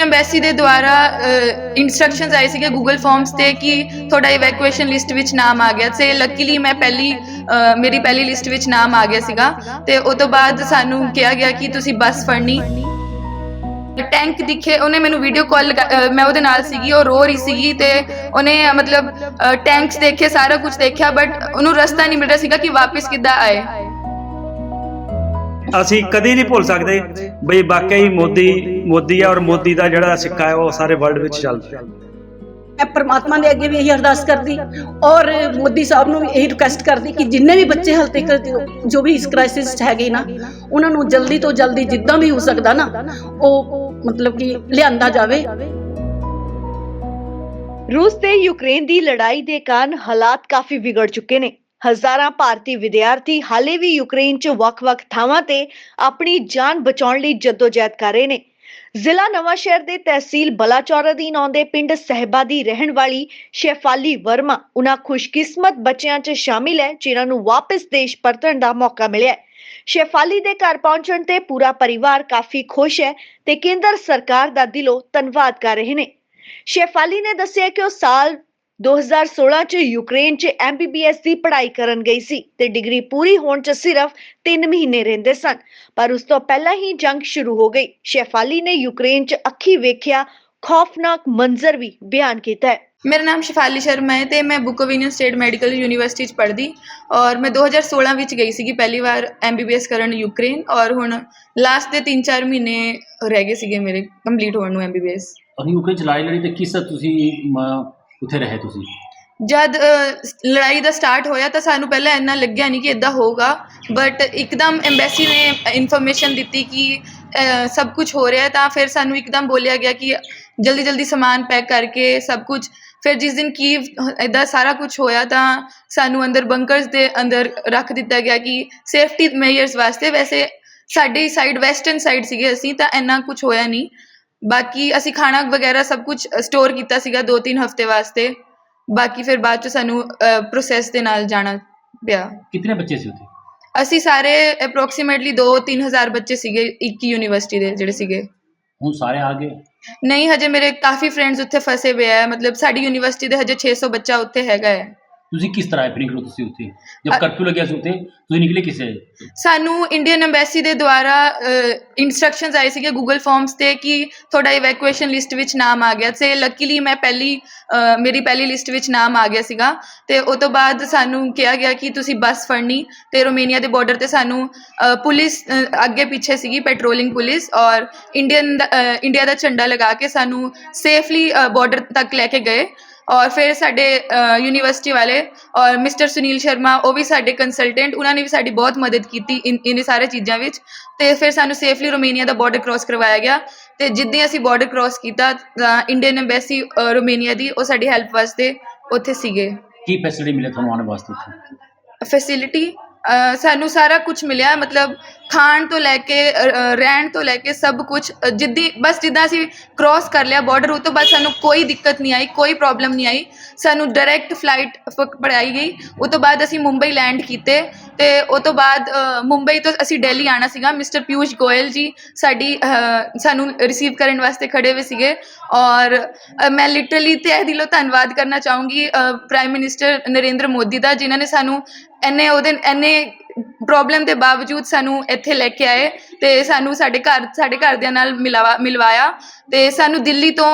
Embassy ਦੇ ਦੁਆਰਾ instructions ਆਏ ਸੀਗੇ ਗੂਗਲ ਫਾਰਮਸ ਤੇ ਕਿ ਤੁਹਾਡਾ ਇਵੈਕੂਏਸ਼ਨ ਲਿਸਟ ਵਿੱਚ ਨਾਮ ਆ ਗਿਆ ਤੇ ਲੱਕੀਲੀ ਮੈਂ ਮੇਰੀ ਪਹਿਲੀ ਲਿਸਟ ਵਿੱਚ ਨਾਮ ਆ ਗਿਆ ਸੀਗਾ ਤੇ ਉਸ ਤੋਂ ਬਾਅਦ ਸਾਨੂੰ ਕਿਹਾ ਗਿਆ ਕਿ ਤੁਸੀਂ ਬੱਸ ਫੜਨੀ। ਟੈਂਕ ਦਿਖੇ, ਉਹਨੇ ਮੈਨੂੰ ਵੀਡੀਓ ਕਾਲ, ਮੈਂ ਉਹਦੇ ਨਾਲ ਸੀਗੀ, ਉਹ ਰੋ ਰਹੀ ਸੀਗੀ ਤੇ ਉਹਨੇ ਮਤਲਬ ਟੈਂਕਸ ਦੇਖੇ, ਸਾਰਾ ਕੁਝ ਦੇਖਿਆ, ਬਟ ਉਹਨੂੰ ਰਸਤਾ ਨਹੀਂ ਮਿਲ ਰਿਹਾ ਸੀਗਾ ਕਿ ਵਾਪਸ ਕਿੱਦਾਂ ਆਏ। ਅਸੀਂ ਕਦੇ ਨਹੀਂ ਭੁੱਲ ਸਕਦੇ ਬਈ ਵਾਕਈ ਮੋਦੀ ਆ, ਔਰ ਮੋਦੀ ਦਾ ਜਿਹੜਾ ਸਿੱਕਾ ਹੈ ਉਹ ਸਾਰੇ ਵਰਲਡ ਵਿੱਚ ਚੱਲਦਾ। मैं परमात्मा ने अगे भी यही अरदास कर दी और मोदी साहब ਨੂੰ यही रिक्वेस्ट करती कि जिन्ने भी बच्चे हाल तक जो भी इस क्राइसिस हैगे ना उन्होंने जल्दी तो जल्दी जिद्दां भी हो सकता ना वो मतलब कि लियांदा जावे। रूस ते यूक्रेन ਦੀ ਲੜਾਈ ਦੇ ਕਾਰਨ ਹਾਲਾਤ ਕਾਫੀ ਵਿਗੜ ਚੁੱਕੇ ਨੇ। ਹਜ਼ਾਰਾਂ ਭਾਰਤੀ ਵਿਦਿਆਰਥੀ ਹਾਲੇ ਵੀ ਯੂਕਰੇਨ 'ਚ ਵੱਖ-ਵੱਖ ਥਾਵਾਂ ਤੇ ਆਪਣੀ ਜਾਨ ਬਚਾਉਣ ਲਈ ਜਦੋਜਹਿਦ ਕਰ ਰਹੇ ਨੇ। ਜ਼ਿਲ੍ਹਾ ਨਵਾਂਸ਼ਹਿਰ ਦੇ ਤਹਿਸੀਲ ਬਲਾਚੌਰ ਅਧੀਨ ਆਉਂਦੇ ਪਿੰਡ ਸਹਿਬਾ ਦੀ ਰਹਿਣ ਵਾਲੀ ਸ਼ੈਫਾਲੀ ਵਰਮਾ ਉਹਨਾਂ ਖੁਸ਼ਕਿਸਮਤ ਬੱਚਿਆਂ 'ਚ ਸ਼ਾਮਿਲ ਹੈ ਜਿਨ੍ਹਾਂ ਨੂੰ ਵਾਪਸ ਦੇਸ਼ ਪਰਤਣ ਦਾ ਮੌਕਾ ਮਿਲਿਆ ਹੈ। ਸ਼ੈਫਾਲੀ ਦੇ ਘਰ ਪਹੁੰਚਣ ਤੇ ਪੂਰਾ ਪਰਿਵਾਰ ਕਾਫੀ ਖੁਸ਼ ਹੈ ਤੇ ਕੇਂਦਰ ਸਰਕਾਰ ਦਾ ਦਿਲੋਂ ਧੰਨਵਾਦ ਕਰ ਰਹੇ ਨੇ। ਸ਼ੈਫਾਲੀ ਨੇ ਦੱਸਿਆ ਕਿ ਉਹ ਸਾਲ 2016 ਚ ਯੂਕਰੇਨ ਚ MBBS ਦੀ ਪੜ੍ਹਾਈ ਕਰਨ ਗਈ ਸੀ ਤੇ ਡਿਗਰੀ ਪੂਰੀ ਹੋਣ ਚ ਸਿਰਫ 3 ਮਹੀਨੇ ਰਹਿੰਦੇ ਸਨ, ਪਰ ਉਸ ਤੋਂ ਪਹਿਲਾਂ ਹੀ ਜੰਗ ਸ਼ੁਰੂ ਹੋ ਗਈ। ਸ਼ੈਫਾਲੀ ਨੇ ਯੂਕਰੇਨ ਚ ਅੱਖੀ ਵੇਖਿਆ ਖੌਫਨਾਕ ਮੰਜ਼ਰ ਵੀ ਬਿਆਨ ਕੀਤਾ ਹੈ। मेरा नाम शेफाली शर्मा है तो मैं बुकोविनियन स्टेट मैडिकल यूनिवर्सिटी च पढ़दी और मैं 2016 ਵਿੱਚ ਗਈ ਸੀਗੀ ਪਹਿਲੀ ਵਾਰ MBBS ਕਰਨ ਯੂਕਰੇਨ और ਹੁਣ ਲਾਸਟ ਦੇ 3-4 ਮਹੀਨੇ ਰਹਿ ਗਏ ਸੀਗੇ ਮੇਰੇ ਕੰਪਲੀਟ ਹੋਣ ਨੂੰ MBBS। ਯੂਕਰੇਨ ਚ ਲੜੀ ਤੇ ਕਿਸ ਤੁਸੀਂ ਉੱਥੇ ਰਹੇ ਤੁਸੀਂ? ਜਦ ਲੜਾਈ ਦਾ ਸਟਾਰਟ ਹੋਇਆ ਤਾਂ ਸਾਨੂੰ ਪਹਿਲਾਂ ਇੰਨਾ ਲੱਗਿਆ ਨਹੀਂ ਕਿ ਇੱਦਾਂ ਹੋਊਗਾ, ਬਟ ਇੱਕਦਮ ਐਮਬੈਸੀ ਨੇ ਇਨਫੋਰਮੇਸ਼ਨ ਦਿੱਤੀ ਕਿ ਸਭ ਕੁਝ ਹੋ ਰਿਹਾ ਹੈ ਤਾਂ ਫਿਰ ਸਾਨੂੰ ਇੱਕਦਮ ਬੋਲਿਆ ਗਿਆ ਕਿ ਜਲਦੀ ਜਲਦੀ ਸਮਾਨ ਪੈਕ ਕਰਕੇ ਸਭ ਕੁਝ। ਫਿਰ ਜਿਸ ਦਿਨ ਕੀਵ ਇੱਦਾਂ ਸਾਰਾ ਕੁਝ ਹੋਇਆ ਤਾਂ ਸਾਨੂੰ ਅੰਦਰ ਬੰਕਰਸ ਦੇ ਅੰਦਰ ਰੱਖ ਦਿੱਤਾ ਗਿਆ ਕਿ ਸੇਫਟੀ ਮੇਜਰਸ ਵਾਸਤੇ। ਵੈਸੇ ਸਾਡੀ ਸਾਈਡ ਵੈਸਟਰਨ ਸਾਈਡ ਸੀਗੇ ਅਸੀਂ ਤਾਂ ਇੰਨਾ ਕੁਝ ਹੋਇਆ ਨਹੀਂ, ਬਾਕੀ ਅਸੀਂ ਖਾਣਾ ਵਗੈਰਾ ਸਭ ਕੁਝ ਸਟੋਰ ਕੀਤਾ ਸੀਗਾ 2-3 ਹਫ਼ਤੇ ਵਾਸਤੇ। ਬਾਕੀ ਫਿਰ ਬਾਅਦ 'ਚ ਸਾਨੂੰ ਪ੍ਰੋਸੈਸ ਦੇ ਨਾਲ ਜਾਣਾ ਪਿਆ। ਕਿੰਨੇ ਬੱਚੇ ਸੀ ਉੱਥੇ? ਅਸੀਂ ਸਾਰੇ ਅਪਰੋਕਸੀਮੇਟਲੀ 2-3 ਹਜ਼ਾਰ ਬੱਚੇ ਸੀਗੇ ਇੱਕ ਯੂਨੀਵਰਸਿਟੀ ਦੇ ਜਿਹੜੇ ਸੀਗੇ। ਹੁਣ ਸਾਰੇ ਆ ਗਏ? ਨਹੀਂ, ਹਜੇ ਮੇਰੇ ਕਾਫੀ ਫਰੈਂਡਸ ਉੱਥੇ ਫਸੇ ਹੋਏ ਆ, ਮਤਲਬ ਸਾਡੀ ਯੂਨੀਵਰਸਿਟੀ ਦੇ ਹਜੇ 600 ਬੱਚਾ ਉੱਥੇ ਹੈਗਾ ਹੈ। ਤੁਸੀਂ ਕਿਸ ਤਰ੍ਹਾਂ ਨਿਕਲੋ ਤੁਸੀਂ ਉੱਥੇ ਜਦ ਕਰਫਿਊ ਲੱਗਿਆ ਸੀ ਉੱਥੇ ਤੁਸੀਂ ਨਿਕਲੇ ਕਿਸੇ? ਸਾਨੂੰ ਇੰਡੀਅਨ ਐਮਬੈਸੀ ਦੇ ਦੁਆਰਾ ਇੰਸਟਰਕਸ਼ਨਸ ਆਏ ਸੀਗੇ ਗੂਗਲ ਫਾਰਮਸ ਤੇ ਕਿ ਤੁਹਾਡਾ ਇਵੈਕੂਏਸ਼ਨ ਲਿਸਟ ਵਿੱਚ ਨਾਮ ਆ ਗਿਆ ਤੇ ਲੱਕੀਲੀ ਮੈਂ ਮੇਰੀ ਪਹਿਲੀ ਲਿਸਟ ਵਿੱਚ ਨਾਮ ਆ ਗਿਆ ਸੀਗਾ ਤੇ ਉਸ ਤੋਂ ਬਾਅਦ ਸਾਨੂੰ ਕਿਹਾ ਗਿਆ ਕਿ ਤੁਸੀਂ ਬੱਸ ਫੜਨੀ ਤੇ ਰੋਮੇਨੀਆ ਦੇ ਬਾਰਡਰ ਤੇ ਸਾਨੂੰ ਪੁਲਿਸ ਅੱਗੇ ਪਿੱਛੇ ਸੀਗੀ, ਪੈਟਰੋਲਿੰਗ ਪੁਲਿਸ, ਔਰ ਇੰਡੀਆ ਦਾ ਝੰਡਾ ਲਗਾ ਕੇ ਸਾਨੂੰ ਸੇਫਲੀ ਬਾਰਡਰ ਤੱਕ ਲੈ ਕੇ ਗਏ। और फिर साढ़े यूनिवर्सिटी वाले और मिस्टर सुनील शर्मा वो भी साढ़े कंसलटेंट, उन्होंने भी साड़ी बहुत मदद की इन सारे चीज़ों में। तो फिर सानू सेफली रोमेनिया का बॉर्डर क्रॉस करवाया गया तो जिद्दां असीं बॉर्डर क्रॉस किया इंडियन एम्बेसी रोमेनिया की वो साड़ी हैल्प वास्ते उत्थे सीगे। की फैसिलिटी मिले तुहानूं आने वास्ते? फैसिलिटी सानू सारा कुछ मिलिया, मतलब खाण तो लैके रहन तो लैके सब कुछ बस जिद्दां असीं क्रॉस कर लिया बॉर्डर उस तो बाद सानू कोई दिक्कत नहीं आई, कोई प्रॉब्लम नहीं आई। सानू डायरैक्ट फ्लाइट पढ़ाई गई, उस तो बाद असीं मुंबई लैंड कीते ते उस तो बाद मुंबई तो असीं दिल्ली आना सीगा। मिस्टर पीयूष गोयल जी सानू रिसीव करने वास्ते खड़े हुए सीगे और मैं लिटरली तहे दिलों धन्नवाद करना चाहूँगी प्राइम मिनिस्टर नरेंद्र मोदी का, जिन्होंने सानू इन्ने प्रॉब्लम के बावजूद सानू इत्थे लैके आए तो सानू साढ़े घरदियां नाल मिलवाया तो सानू दिल्ली तो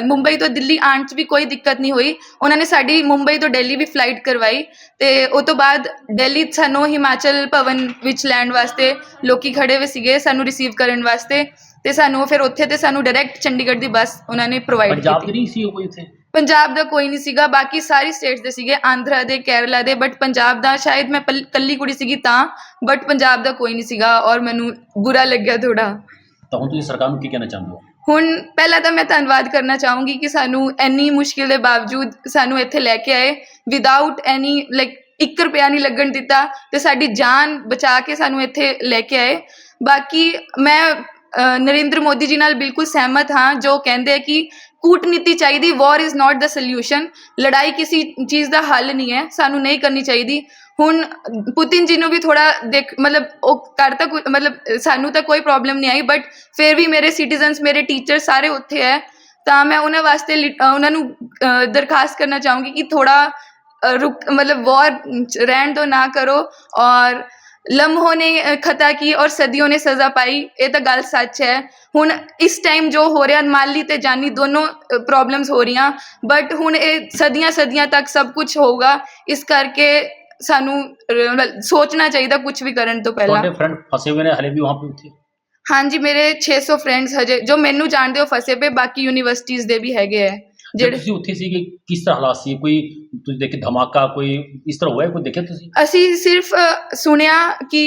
मुंबई तो दिल्ली आने च भी कोई दिक्कत नहीं हुई। उन्होंने साड़ी मुंबई तो दिल्ली भी फ्लाइट करवाई तो उस तो बाद दिल्ली सानू हिमाचल भवन विच लैंड वास्ते लोकी खड़े हुए सीगे सानू रिसीव करने वास्ते तो सानू फिर उत्थे ते सानू डायरैक्ट चंडीगढ़ की बस उन्होंने प्रोवाइड की। पंजाब नहीं सी कोई उत्थे? पंजाब का कोई नहीं सीगा, बाकी सारी स्टेट्स दे सीगे, आंध्रा दे, केरला दे, बट पंजाब का शायद मैं कल्ली कुड़ी सीगी तां, बट पंजाब का कोई नहीं सीगा और मैनू बुरा लग्या थोड़ा। तो हुण तुसीं सरकार नूं की कहना चाहुंदे हो? हुण पहला तो मैं धन्नवाद करना चाहूँगी कि सानू इन्नी मुश्किल के बावजूद सानू इत्थे लैके आए विदाउट एनी लाइक 1 रुपया नहीं लगन दिता तो साडी जान बचा के सानू इत्थे लैके आए। बाकी मैं नरेंद्र मोदी जी नाल बिल्कुल सहमत हाँ जो कहते हैं कि कूटनीति चाहिए, war is not the solution. लड़ाई किसी चीज़ का हल नहीं है, सानू नहीं करनी चाहिए। ਹੁਣ ਪੁਤਿਨ ਜੀ ਨੂੰ ਵੀ ਥੋੜਾ ਦੇਖ ਮਤਲਬ ਉਹ ਕਰ ਤਾਂ ਮਤਲਬ ਸਾਨੂੰ ਤਾਂ ਕੋਈ ਪ੍ਰੋਬਲਮ ਨਹੀਂ ਆਈ, ਬਟ ਫਿਰ ਵੀ ਮੇਰੇ ਸਿਟੀਜ਼ਨਸ, ਮੇਰੇ ਟੀਚਰ ਸਾਰੇ ਉੱਥੇ ਹੈ, ਤਾਂ ਮੈਂ ਉਹਨਾਂ ਵਾਸਤੇ ਉਹਨਾਂ ਨੂੰ ਦਰਖਾਸਤ ਕਰਨਾ ਚਾਹੂੰਗੀ ਕਿ ਥੋੜਾ मतलब वॉर रहन दो, ना करो। और लम्हों ने खता की और सदियों ने सज़ा पाई, ये तो गल सच है। हुण इस टाइम जो हो रहा माली ते जानी दोनों प्रॉब्लम्स हो रही, बट हुण ये सदियां सदियां तक सब कुछ होगा, इस करके सानू सोचना चाहिए कुछ भी करन तो पहला। ਤੁਹਾਡੇ फ्रेंड फंसे हुए ने हले भी वहां पे थे? हाँ जी, मेरे 600 फ्रेंड्स हजे जो मैनू जानते हो फसे पे, बाकी यूनिवर्सिटीज़ दे भी हैगे है ਜਿਹੜੇ ਤੁਸੀਂ ਉੱਥੇ ਸੀਗੇ ਕਿਸ ਤਰ੍ਹਾਂ ਹਾਲਾਤ ਸੀ? ਕੋਈ ਤੁਸੀਂ ਦੇਖੇ ਧਮਾਕਾ ਕੋਈ ਇਸ ਤਰ੍ਹਾਂ ਹੋਇਆ, ਕੋਈ ਦੇਖਿਆ ਤੁਸੀਂ? ਅਸੀਂ ਸਿਰਫ ਸੁਣਿਆ ਕਿ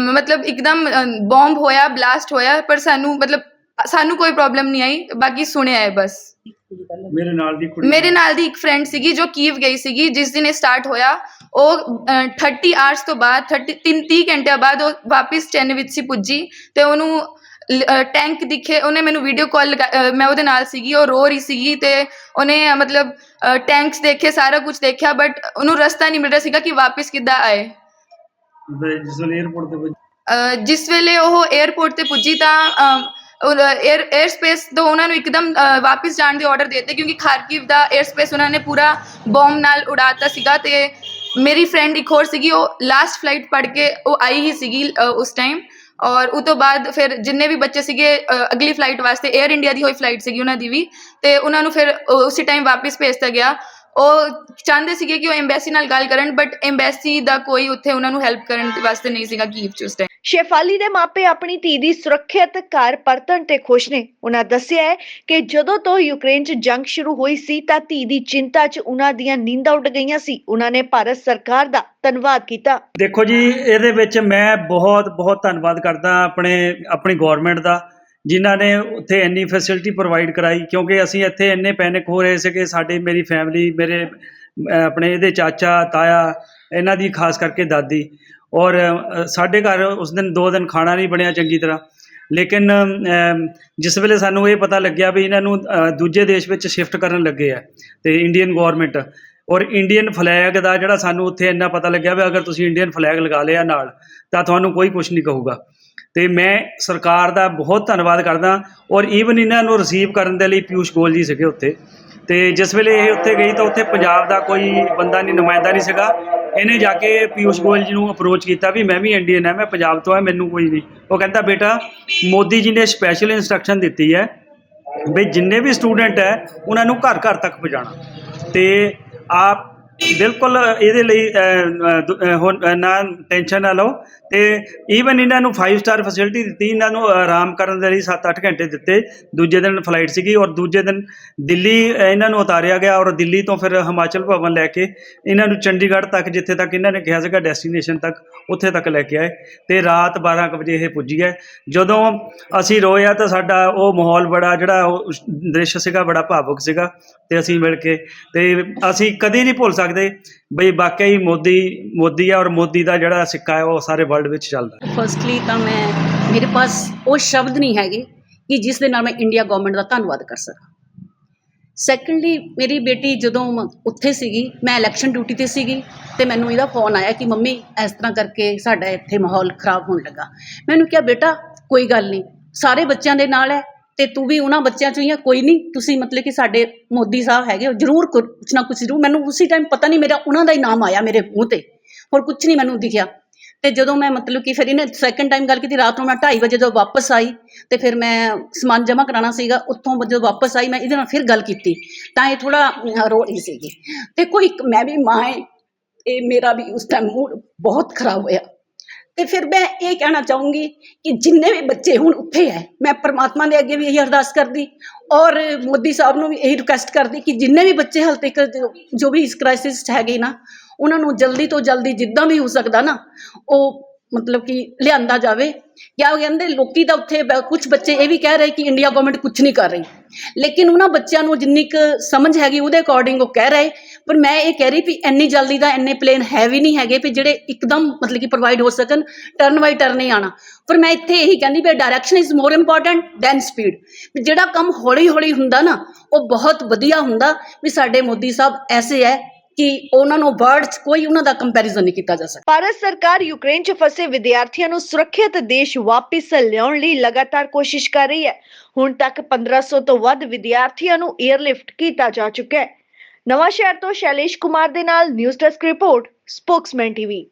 ਮਤਲਬ ਇੱਕਦਮ ਬੰਬ ਹੋਇਆ, ਬਲਾਸਟ ਹੋਇਆ, ਪਰ ਸਾਨੂੰ ਕੋਈ ਪ੍ਰੋਬਲਮ ਨਹੀਂ ਆਈ, ਬਾਕੀ ਸੁਣਿਆ ਹੈ ਬਸ। ਮੇਰੇ ਨਾਲ ਦੀ ਇੱਕ ਫਰੈਂਡ ਸੀਗੀ ਜੋ ਕੀਵ ਗਈ ਸੀਗੀ ਜਿਸ ਦਿਨ ਇਹ ਸਟਾਰਟ ਹੋਇਆ, ਉਹ 30 ਆਵਰਸ ਤੋਂ ਬਾਅਦ 30 ਘੰਟਿਆਂ ਬਾਅਦ ਉਹ ਵਾਪਿਸ ਚੈਨ ਵਿੱਚ ਸੀ ਪੁੱਜੀ, ਤੇ ਉਹਨੂੰ ਟੈਂਕ ਦਿਖੇ, ਉਹਨੇ ਮੈਨੂੰ ਵੀਡੀਓ ਕਾਲ ਮੈਂ ਉਹਦੇ ਨਾਲ ਸੀਗੀ, ਉਹ ਰੋ ਰਹੀ ਸੀਗੀ, ਤੇ ਉਹਨੇ ਮਤਲਬ ਟੈਂਕਸ ਦੇਖੇ, ਸਾਰਾ ਕੁਝ ਦੇਖਿਆ, ਬਟ ਉਹਨੂੰ ਰਸਤਾ ਨਹੀਂ ਮਿਲ ਰਿਹਾ ਸੀਗਾ ਕਿ ਵਾਪਿਸ ਕਿੱਦਾਂ ਆਏ। ਜਿਸ ਵੇਲੇ ਉਹ 에ਅਰਪੋਰਟ ਤੇ ਪੁੱਜੀ ਤਾਂ 에ਅਰ ਸਪੇਸ ਤੋਂ ਉਹਨਾਂ ਨੂੰ ਇੱਕਦਮ ਵਾਪਿਸ ਜਾਣ ਦੇ ਆਰਡਰ ਦੇ ਦਿੱਤੇ, ਕਿਉਂਕਿ ਖਾਰਕਿਵ ਦਾ 에ਅਰ ਸਪੇਸ ਉਹਨਾਂ ਨੇ ਪੂਰਾ ਬੰਬ ਨਾਲ ਉਡਾਤਾ ਸੀਗਾ। ਤੇ ਮੇਰੀ ਫਰੈਂਡ ਇੱਕ ਹੋਰ ਸੀਗੀ, ਉਹ ਲਾਸਟ ਫਲਾਈਟ ਪੜ੍ਹ ਕੇ ਉਹ ਆਈ ਹੀ ਸੀਗੀ ਉਸ ਟਾਈਮ, ਔਰ ਉਹ ਤੋਂ ਬਾਅਦ ਫਿਰ ਜਿੰਨੇ ਵੀ ਬੱਚੇ ਸੀਗੇ ਅਗਲੀ ਫਲਾਈਟ ਵਾਸਤੇ, 에ਅਰ ਇੰਡੀਆ ਦੀ ਹੋਈ ਫਲਾਈਟ ਸੀਗੀ ਉਹਨਾਂ ਦੀ ਵੀ, ਤੇ ਉਹਨਾਂ ਨੂੰ ਫਿਰ ਉਸੇ ਟਾਈਮ ਵਾਪਿਸ ਭੇਜਤਾ ਗਿਆ। ਉਹ ਚਾਹੁੰਦੇ ਸੀਗੇ ਕਿ ਉਹ ਐਮਬੈਸੀ ਨਾਲ ਗੱਲ ਕਰਨ, ਬਟ ਐਮਬੈਸੀ ਦਾ ਕੋਈ ਉੱਥੇ ਉਹਨਾਂ ਨੂੰ ਹੈਲਪ ਕਰਨ ਵਾਸਤੇ ਨਹੀਂ ਸੀਗਾ ਕੀਵ 'ਚ ਉਸ ਟਾਈਮ। ਸ਼ੇਫਾਲੀ ਦੇ ਮਾਪੇ ਆਪਣੀ ਧੀ ਦੀ ਸੁਰੱਖਿਅਤ ਘਰ ਪਰਤਣ ਤੇ ਖੁਸ਼ ਨੇ। ਉਹਨਾਂ ਦੱਸਿਆ ਹੈ ਕਿ ਜਦੋਂ ਤੋਂ ਯੂਕਰੇਨ 'ਚ ਜੰਗ ਸ਼ੁਰੂ ਹੋਈ ਸੀ ਤਾਂ ਧੀ ਦੀ ਚਿੰਤਾ 'ਚ ਉਹਨਾਂ ਦੀਆਂ ਨੀਂਦਾਂ ਉੱਡ ਗਈਆਂ ਸੀ। ਉਹਨਾਂ ਨੇ ਭਾਰਤ ਸਰਕਾਰ ਦਾ ਧੰਨਵਾਦ ਕੀਤਾ। ਦੇਖੋ ਜੀ, ਇਹਦੇ ਵਿੱਚ ਮੈਂ ਬਹੁਤ ਧੰਨਵਾਦ ਕਰਦਾ ਆਪਣੀ ਗਵਰਨਮੈਂਟ ਦਾ, ਜਿਨ੍ਹਾਂ ਨੇ ਉੱਥੇ ਇੰਨੀ ਫੈਸਿਲਿਟੀ ਪ੍ਰੋਵਾਈਡ ਕਰਾਈ, ਕਿਉਂਕਿ ਅਸੀਂ ਇੱਥੇ ਇੰਨੇ ਪੈਨਿਕ ਹੋ ਰਹੇ ਸੀਗੇ। ਮੇਰੀ ਫੈਮਿਲੀ, ਮੇਰੇ ਆਪਣੇ ਇਹਦੇ ਚਾਚਾ ਤਾਇਆ, ਇਹਨਾਂ ਦੀ ਖਾਸ ਕਰਕੇ ਦਾਦੀ, ਔਰ ਸਾਡੇ ਘਰ ਉਸ ਦਿਨ 2 ਦਿਨ ਖਾਣਾ ਨਹੀਂ ਬਣਿਆ ਚੰਗੀ ਤਰ੍ਹਾਂ। ਲੇਕਿਨ ਜਿਸ ਵੇਲੇ ਸਾਨੂੰ ਇਹ ਪਤਾ ਲੱਗਿਆ ਵੀ ਇਹਨਾਂ ਨੂੰ ਦੂਜੇ ਦੇਸ਼ ਵਿੱਚ ਸ਼ਿਫਟ ਕਰਨ ਲੱਗੇ ਆ, ਤੇ ਇੰਡੀਅਨ ਗਵਰਨਮੈਂਟ ਔਰ ਇੰਡੀਅਨ ਫਲੈਗ ਦਾ ਜਿਹੜਾ ਸਾਨੂੰ ਉੱਥੇ ਇੰਨਾ ਪਤਾ ਲੱਗਿਆ ਵੀ ਅਗਰ ਤੁਸੀਂ ਇੰਡੀਅਨ ਫਲੈਗ ਲਗਾ ਲਿਆ ਨਾਲ ਤਾਂ ਤੁਹਾਨੂੰ ਕੋਈ ਕੁਝ ਨਹੀਂ ਕਹੂਗਾ। ਤੇ ਮੈਂ ਸਰਕਾਰ ਦਾ ਬਹੁਤ ਧੰਨਵਾਦ ਕਰਦਾ, ਔਰ ਈਵਨ ਇਹਨਾਂ ਨੂੰ ਰਿਸੀਵ ਕਰਨ ਦੇ ਲਈ ਪਿਊਸ਼ ਗੋਇਲ ਜੀ ਸੀਗੇ ਉੱਥੇ। ਤੇ ਜਿਸ ਵੇਲੇ ਇਹ ਉੱਥੇ ਗਈ ਤਾਂ ਉੱਥੇ ਪੰਜਾਬ ਦਾ ਕੋਈ ਬੰਦਾ ਨਹੀਂ, ਨੁਮਾਇੰਦਾ ਨਹੀਂ ਸੀਗਾ। ਇਹਨੇ ਜਾ ਕੇ ਪਿਊਸ਼ ਗੋਇਲ ਜੀ ਨੂੰ ਅਪਰੋਚ ਕੀਤਾ ਵੀ ਮੈਂ ਵੀ ਇੰਡੀਅਨ ਹਾਂ, ਮੈਂ ਪੰਜਾਬ ਤੋਂ ਹਾਂ, ਮੈਨੂੰ ਕੋਈ ਨਹੀਂ। ਉਹ ਕਹਿੰਦਾ ਬੇਟਾ ਮੋਦੀ ਜੀ ਨੇ ਸਪੈਸ਼ਲ ਇੰਸਟਰਕਸ਼ਨ ਦਿੱਤੀ ਹੈ ਵੀ ਜਿੰਨੇ ਵੀ ਸਟੂਡੈਂਟ ਹੈ ਉਹਨਾਂ ਨੂੰ ਘਰ ਘਰ ਤੱਕ ਪਹੁੰਚਾਉਣਾ, ਤੇ ਆਪ ਬਿਲਕੁਲ ਇਹਦੇ ਲਈ ਹੁਣ ਨਾ ਟੈਨਸ਼ਨ ਨਾ ਲਓ। ਤੇ ਈਵਨ ਇਹਨਾਂ ਨੂੰ 5 ਸਟਾਰ ਫੈਸਿਲਿਟੀ ਦਿੱਤੀ, ਇਹਨਾਂ ਨੂੰ ਆਰਾਮ ਕਰਨ ਦੇ ਲਈ 7-8 ਘੰਟੇ ਦਿੱਤੇ। ਦੂਜੇ ਦਿਨ ਫਲਾਈਟ ਸੀਗੀ, ਔਰ ਦੂਜੇ ਦਿਨ ਦਿੱਲੀ ਇਹਨਾਂ ਨੂੰ ਉਤਾਰਿਆ ਗਿਆ, ਔਰ ਦਿੱਲੀ ਤੋਂ ਫਿਰ ਹਿਮਾਚਲ ਭਵਨ ਲੈ ਕੇ ਇਹਨਾਂ ਨੂੰ ਚੰਡੀਗੜ੍ਹ ਤੱਕ, ਜਿੱਥੇ ਤੱਕ ਇਹਨਾਂ ਨੇ ਕਿਹਾ ਸੀਗਾ ਡੈਸਟੀਨੇਸ਼ਨ ਤੱਕ, ਉੱਥੇ ਤੱਕ ਲੈ ਕੇ ਆਏ। ਤੇ ਰਾਤ 12 ਕੁ ਵਜੇ ਇਹ ਪੁੱਜੀ ਹੈ। ਜਦੋਂ ਅਸੀਂ ਰੋਇਆ ਤਾਂ ਸਾਡਾ ਉਹ ਮਾਹੌਲ ਬੜਾ, ਜਿਹੜਾ ਉਹ ਦ੍ਰਿਸ਼ ਸੀਗਾ, ਬੜਾ ਭਾਵੁਕ ਸੀਗਾ। ਤੇ ਅਸੀਂ ਮਿਲ ਕੇ, ਤੇ ਅਸੀਂ ਕਦੇ ਨਹੀਂ ਭੁੱਲ ਸਕਦੇ ਬਈ ਵਾਕਿਆ ਹੀ ਮੋਦੀ ਆ, ਔਰ ਮੋਦੀ ਦਾ ਜਿਹੜਾ ਸਿੱਕਾ ਹੈ ਉਹ ਸਾਰੇ ਵਰਲਡ ਵਿੱਚ ਚੱਲਦਾ। ਫਸਟਲੀ ਤਾਂ ਮੇਰੇ ਪਾਸ ਉਹ ਸ਼ਬਦ ਨਹੀਂ ਹੈਗੇ ਕਿ ਜਿਸ ਦੇ ਨਾਲ ਮੈਂ ਇੰਡੀਆ ਗਵਰਨਮੈਂਟ ਦਾ ਧੰਨਵਾਦ ਕਰ ਸਕਾਂ। ਸੈਕੰਡਲੀ, ਮੇਰੀ ਬੇਟੀ ਜਦੋਂ ਉੱਥੇ ਸੀਗੀ, ਮੈਂ ਇਲੈਕਸ਼ਨ ਡਿਊਟੀ 'ਤੇ ਸੀਗੀ, ਤੇ ਮੈਨੂੰ ਇਹਦਾ ਫੋਨ ਆਇਆ ਕਿ ਮੰਮੀ ਇਸ ਤਰ੍ਹਾਂ ਕਰਕੇ ਸਾਡਾ ਇੱਥੇ ਮਾਹੌਲ ਖ਼ਰਾਬ ਹੋਣ ਲੱਗਾ। ਮੈਨੂੰ ਕਿਹਾ ਬੇਟਾ ਕੋਈ ਗੱਲ ਨਹੀਂ, ਸਾਰੇ ਬੱਚਿਆਂ ਦੇ ਨਾਲ ਹੈ, ਤੇ ਤੂੰ ਵੀ ਉਹਨਾਂ ਬੱਚਿਆਂ 'ਚੋਂ ਹੀ ਆ, ਕੋਈ ਨਹੀਂ, ਤੁਸੀਂ ਮਤਲਬ ਕਿ ਸਾਡੇ ਮੋਦੀ ਸਾਹਿਬ ਹੈਗੇ, ਜ਼ਰੂਰ ਕੁਛ ਨਾ ਕੁਛ ਜ਼ਰੂਰ। ਮੈਨੂੰ ਉਸੇ ਟਾਈਮ ਪਤਾ ਨਹੀਂ, ਮੇਰਾ ਉਹਨਾਂ ਦਾ ਹੀ ਨਾਮ ਆਇਆ ਮੇਰੇ ਮੂੰਹ 'ਤੇ, ਹੋਰ ਕੁਛ ਨਹੀਂ ਮੈਨੂੰ ਦਿਖਿਆ। ਤੇ ਜਦੋਂ ਮੈਂ ਮਤਲਬ ਕਿ ਫਿਰ ਇਹਨੇ ਸੈਕਿੰਡ ਟਾਈਮ ਗੱਲ ਕੀਤੀ, ਰਾਤ ਨੂੰ ਮੈਂ 2:30 ਵਜੇ ਜਦੋਂ ਵਾਪਸ ਆਈ, ਤੇ ਫਿਰ ਮੈਂ ਸਮਾਨ ਜਮ੍ਹਾਂ ਕਰਾਉਣਾ ਸੀਗਾ, ਉੱਥੋਂ ਜਦੋਂ ਵਾਪਸ ਆਈ ਮੈਂ ਇਹਦੇ ਨਾਲ ਫਿਰ ਗੱਲ ਕੀਤੀ, ਤਾਂ ਇਹ ਥੋੜ੍ਹਾ ਰੋ ਰਹੀ ਸੀਗੀ। ਤੇ ਮੈਂ ਵੀ ਮਾਂ ਹੈ, ਇਹ ਮੇਰਾ ਵੀ ਉਸ ਟਾਈਮ ਮੂਡ ਬਹੁਤ ਖਰਾਬ ਹੋਇਆ। ਤੇ ਫਿਰ ਮੈਂ ਇਹ ਕਹਿਣਾ ਚਾਹੂੰਗੀ ਕਿ ਜਿੰਨੇ ਵੀ ਬੱਚੇ ਹੁਣ ਉੱਥੇ ਹੈ, ਮੈਂ ਪਰਮਾਤਮਾ ਦੇ ਅੱਗੇ ਵੀ ਇਹੀ ਅਰਦਾਸ ਕਰਦੀ, ਔਰ ਮੋਦੀ ਸਾਹਿਬ ਨੂੰ ਵੀ ਇਹੀ ਰਿਕੁਐਸਟ ਕਰਦੀ ਕਿ ਜਿੰਨੇ ਵੀ ਬੱਚੇ ਹਾਲੇ ਤੱਕ ਜੋ ਵੀ ਇਸ ਕ੍ਰਾਈਸਿਸ 'ਚ ਹੈਗੇ ਨਾ, ਉਹਨਾਂ ਨੂੰ ਜਲਦੀ ਤੋਂ ਜਲਦੀ ਜਿੱਦਾਂ ਵੀ ਹੋ ਸਕਦਾ ਨਾ, ਉਹ ਮਤਲਬ ਕਿ ਲਿਆਂਦਾ ਜਾਵੇ। ਕਿਆ ਕਹਿੰਦੇ ਲੋਕੀ ਤਾਂ ਉੱਥੇ ਕੁਝ ਬੱਚੇ ਇਹ ਵੀ ਕਹਿ ਰਹੇ ਕਿ ਇੰਡੀਆ ਗਵਰਨਮੈਂਟ ਕੁਝ ਨਹੀਂ ਕਰ ਰਹੀ, ਲੇਕਿਨ ਉਹਨਾਂ ਬੱਚਿਆਂ ਨੂੰ ਜਿੰਨੀ ਕੁ ਸਮਝ ਹੈਗੀ ਉਹਦੇ ਅਕੋਰਡਿੰਗ ਉਹ ਕਹਿ ਰਹੇ। ਪਰ ਮੈਂ ਇਹ ਕਹਿ ਰਹੀ ਵੀ ਇੰਨੀ ਜਲਦੀ ਦਾ ਇੰਨੇ ਪਲੇਨ ਹੈ ਵੀ ਨਹੀਂ ਹੈਗੇ ਵੀ ਜਿਹੜੇ ਇੱਕਦਮ ਮਤਲਬ ਕਿ ਪ੍ਰੋਵਾਈਡ ਹੋ ਸਕਣ, ਟਰਨ ਬਾਈ ਟਰਨ ਹੀ ਆਉਣਾ। ਪਰ ਮੈਂ ਇੱਥੇ ਇਹੀ ਕਹਿੰਦੀ ਵੀ direction is more important than speed. ਜਿਹੜਾ ਕੰਮ ਹੌਲੀ ਹੌਲੀ ਹੁੰਦਾ ਨਾ, ਉਹ ਬਹੁਤ ਵਧੀਆ ਹੁੰਦਾ। ਵੀ ਸਾਡੇ ਮੋਦੀ ਸਾਹਿਬ ਐਸੇ ਹੈ ਕਿ ਉਹਨਾਂ ਨੂੰ ਵਰਡਸ ਕੋਈ ਉਹਨਾਂ ਦਾ ਕੰਪੈਰੀਜ਼ਨ ਨਹੀਂ ਕੀਤਾ ਜਾ ਸਕਦਾ। ਭਾਰਤ ਸਰਕਾਰ ਯੂਕਰੇਨ 'ਚ ਫਸੇ ਵਿਦਿਆਰਥੀਆਂ ਨੂੰ ਸੁਰੱਖਿਅਤ ਦੇਸ਼ ਵਾਪਿਸ ਲਿਆਉਣ ਲਈ ਲਗਾਤਾਰ ਕੋਸ਼ਿਸ਼ ਕਰ ਰਹੀ ਹੈ। ਹੁਣ ਤੱਕ 1500 ਤੋਂ ਵੱਧ ਵਿਦਿਆਰਥੀਆਂ ਨੂੰ 에ਅਰਲਿਫਟ ਕੀਤਾ ਜਾ ਚੁੱਕਾ ਹੈ। ਨਵਾਂ ਸ਼ਹਿਰ ਤੋਂ ਸ਼ੈਲੇਸ਼ ਕੁਮਾਰ ਦੇ ਨਾਲ news desk report, Spokesman TV.